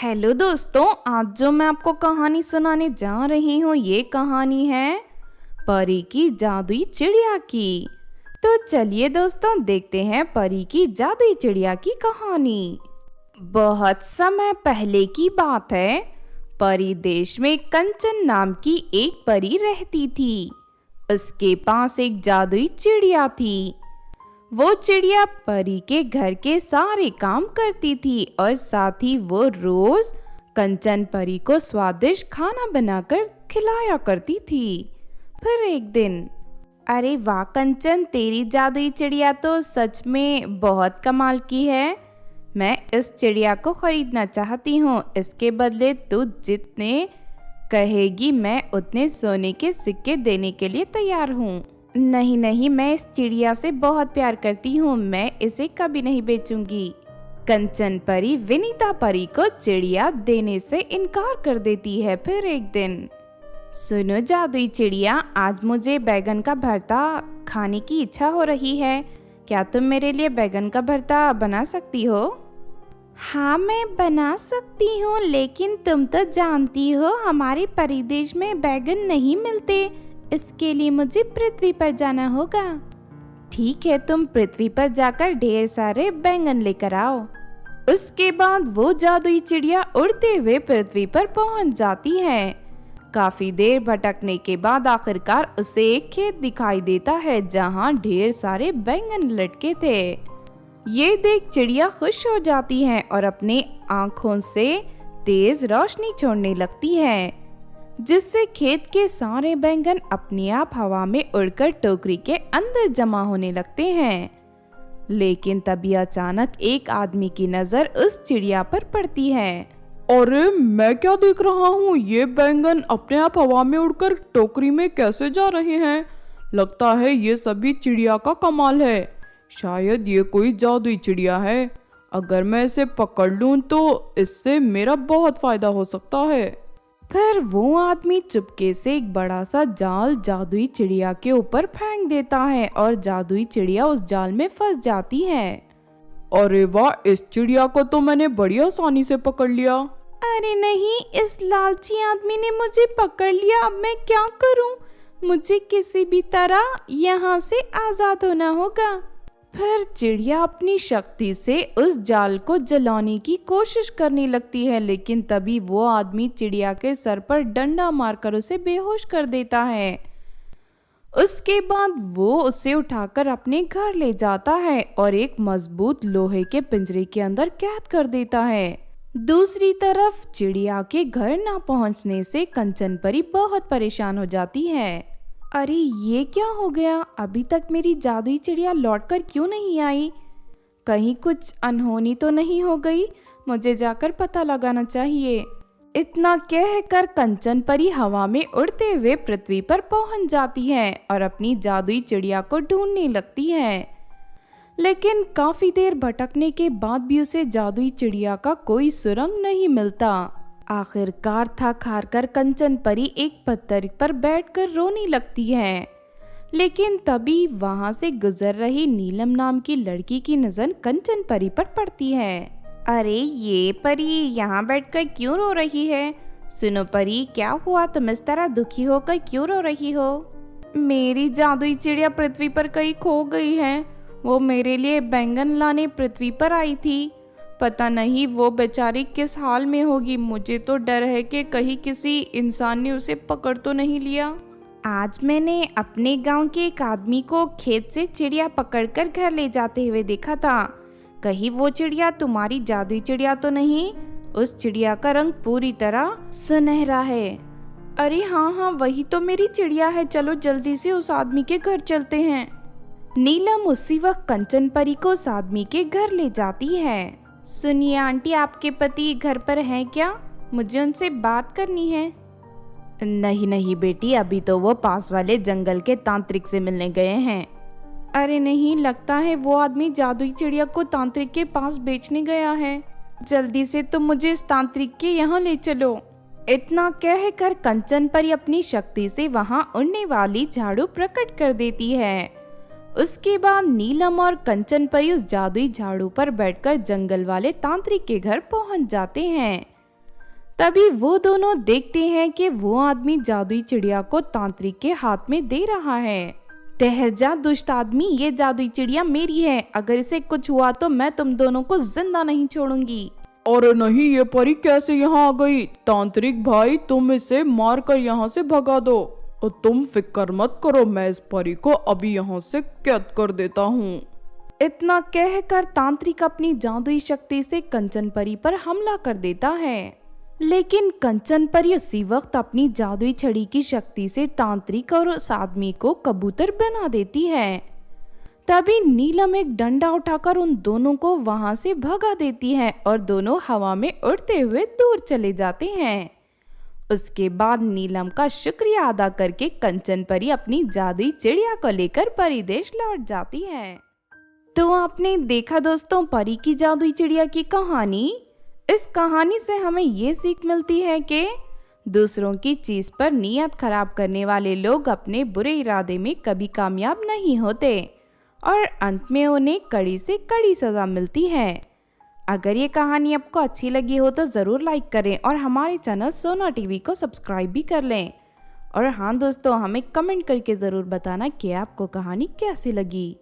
Hello दोस्तों, आज जो मैं आपको कहानी सुनाने जा रही हूँ ये कहानी है परी की जादुई चिड़िया की। तो चलिए दोस्तों देखते हैं परी की जादुई चिड़िया की कहानी। बहुत समय पहले की बात है। परी देश में कंचन नाम की एक परी रहती थी। उसके पास एक जादुई चिड़िया थी। वो चिड़िया परी के घर के सारे काम करती थी और साथ ही वो रोज कंचन परी को स्वादिष्ट खाना बनाकर खिलाया करती थी। फिर एक दिन, अरे वाह कंचन, तेरी जादुई चिड़िया तो सच में बहुत कमाल की है। मैं इस चिड़िया को खरीदना चाहती हूँ। इसके बदले तू जितने कहेगी मैं उतने सोने के सिक्के देने के लिए तैयार हूँ। नहीं नहीं, मैं इस चिड़िया से बहुत प्यार करती हूँ, मैं इसे कभी नहीं बेचूंगी। कंचन परी विनीता परी को चिड़िया देने से इनकार कर देती है। फिर एक दिन, सुनो जादुई चिड़िया, आज मुझे बैगन का भरता खाने की इच्छा हो रही है। क्या तुम मेरे लिए बैगन का भरता बना सकती हो? हाँ मैं बना सकती हूँ, लेकिन तुम तो जानती हो हमारे परिदेश में बैगन नहीं मिलते। इसके लिए मुझे पृथ्वी पर जाना होगा। ठीक है, तुम पृथ्वी पर जाकर ढेर सारे बैंगन लेकर आओ। उसके बाद वो जादुई चिड़िया उड़ते हुए पृथ्वी पर पहुंच जाती है। काफी देर भटकने के बाद आखिरकार उसे एक खेत दिखाई देता है जहां ढेर सारे बैंगन लटके थे। ये देख चिड़िया खुश हो जाती है और अपने आँखों से तेज रोशनी छोड़ने लगती है, जिससे खेत के सारे बैंगन अपने आप हवा में उड़कर टोकरी के अंदर जमा होने लगते हैं। लेकिन तभी अचानक एक आदमी की नजर उस चिड़िया पर पड़ती है। अरे मैं क्या देख रहा हूँ, ये बैंगन अपने आप हवा में उड़कर टोकरी में कैसे जा रहे हैं? लगता है ये सभी चिड़िया का कमाल है। शायद ये कोई जादुई चिड़िया है। अगर मैं इसे पकड़ लूँ तो इससे मेरा बहुत फायदा हो सकता है। फिर वो आदमी चुपके से एक बड़ा सा जाल जादुई चिड़िया के ऊपर फेंक देता है और जादुई चिड़िया उस जाल में फंस जाती है। अरे वाह, इस चिड़िया को तो मैंने बड़ी आसानी से पकड़ लिया। अरे नहीं, इस लालची आदमी ने मुझे पकड़ लिया। अब मैं क्या करूं? मुझे किसी भी तरह यहाँ से आजाद होना होगा। फिर चिड़िया अपनी शक्ति से उस जाल को जलाने की कोशिश करने लगती है, लेकिन तभी वो आदमी चिड़िया के सर पर डंडा मारकर उसे बेहोश कर देता है। उसके बाद वो उसे उठाकर अपने घर ले जाता है और एक मजबूत लोहे के पिंजरे के अंदर कैद कर देता है। दूसरी तरफ चिड़िया के घर ना पहुंचने से कंचन परी बहुत परेशान हो जाती है। अरे ये क्या हो गया? अभी तक मेरी जादुई चिड़िया लौटकर क्यों नहीं आई? कहीं कुछ अनहोनी तो नहीं हो गई? मुझे जाकर पता लगाना चाहिए। इतना कहकर कंचन परी हवा में उड़ते हुए पृथ्वी पर पहुंच जाती है और अपनी जादुई चिड़िया को ढूंढने लगती है। लेकिन काफी देर भटकने के बाद भी उसे जादुई चिड़िया का कोई सुरंग नहीं मिलता। आखिरकार थक हार कर कंचन परी एक पत्थर पर बैठकर रोने लगती है। लेकिन तभी वहां से गुजर रही नीलम नाम की लड़की की नजर कंचन परी पर पड़ती है। अरे ये परी यहाँ बैठकर क्यों रो रही है? सुनो परी, क्या हुआ? तुम इस तरह दुखी होकर क्यों रो रही हो? मेरी जादुई चिड़िया पृथ्वी पर कहीं खो गई है। वो मेरे लिए बैंगन लाने पृथ्वी पर आई थी। पता नहीं वो बेचारी किस हाल में होगी। मुझे तो डर है कि कहीं किसी इंसान ने उसे पकड़ तो नहीं लिया। आज मैंने अपने गांव के एक आदमी को खेत से चिड़िया पकड़कर घर ले जाते हुए देखा था। कहीं वो चिड़िया तुम्हारी जादुई चिड़िया तो नहीं? उस चिड़िया का रंग पूरी तरह सुनहरा है। अरे हाँ हाँ, वही तो मेरी चिड़िया है। चलो जल्दी से उस आदमी के घर चलते हैं। नीलम उसी वक्त कंचन परी को उस आदमी के घर ले जाती है। सुनिए आंटी, आपके पति घर पर हैं क्या? मुझे उनसे बात करनी है। नहीं नहीं बेटी, अभी तो वो पास वाले जंगल के तांत्रिक से मिलने गए हैं। अरे नहीं, लगता है वो आदमी जादुई चिड़िया को तांत्रिक के पास बेचने गया है। जल्दी से तुम मुझे इस तांत्रिक के यहाँ ले चलो। इतना कहकर कंचन परी अपनी शक्ति से वहाँ उड़ने वाली झाड़ू प्रकट कर देती है। उसके बाद नीलम और कंचन परी उस जादुई झाड़ू पर बैठकर जंगल वाले तांत्रिक के घर पहुंच जाते हैं। तभी वो दोनों देखते हैं कि वो आदमी जादुई चिड़िया को तांत्रिक के हाथ में दे रहा है। ठहर जा दुष्ट आदमी, ये जादुई चिड़िया मेरी है। अगर इसे कुछ हुआ तो मैं तुम दोनों को जिंदा नहीं छोड़ूंगी। और नहीं, ये परी कैसे यहाँ आ गई? तांत्रिक भाई, तुम इसे मार कर यहाँ से भगा दो। और तुम फिक्र मत करो, मैं इस परी को अभी यहाँ से कैद कर देता हूँ। इतना कहकर तांत्रिक अपनी जादुई शक्ति से कंचन परी पर हमला कर देता है। लेकिन कंचन परी उसी वक्त अपनी जादुई छड़ी की शक्ति से तांत्रिक और उस आदमी को कबूतर बना देती है। तभी नीलम एक डंडा उठाकर उन दोनों को वहां से भगा देती है और दोनों हवा में उड़ते हुए दूर चले जाते हैं। उसके बाद नीलम का शुक्रिया अदा करके कंचन परी अपनी जादुई चिड़िया को लेकर परी देश लौट जाती है। तो आपने देखा दोस्तों परी की जादुई चिड़िया की कहानी। इस कहानी से हमें ये सीख मिलती है कि दूसरों की चीज पर नियत खराब करने वाले लोग अपने बुरे इरादे में कभी कामयाब नहीं होते और अंत में उन्हें कड़ी से कड़ी सजा मिलती है। अगर ये कहानी आपको अच्छी लगी हो तो ज़रूर लाइक करें और हमारे चैनल सोना टीवी को सब्सक्राइब भी कर लें। और हाँ दोस्तों, हमें कमेंट करके ज़रूर बताना कि आपको कहानी कैसी लगी।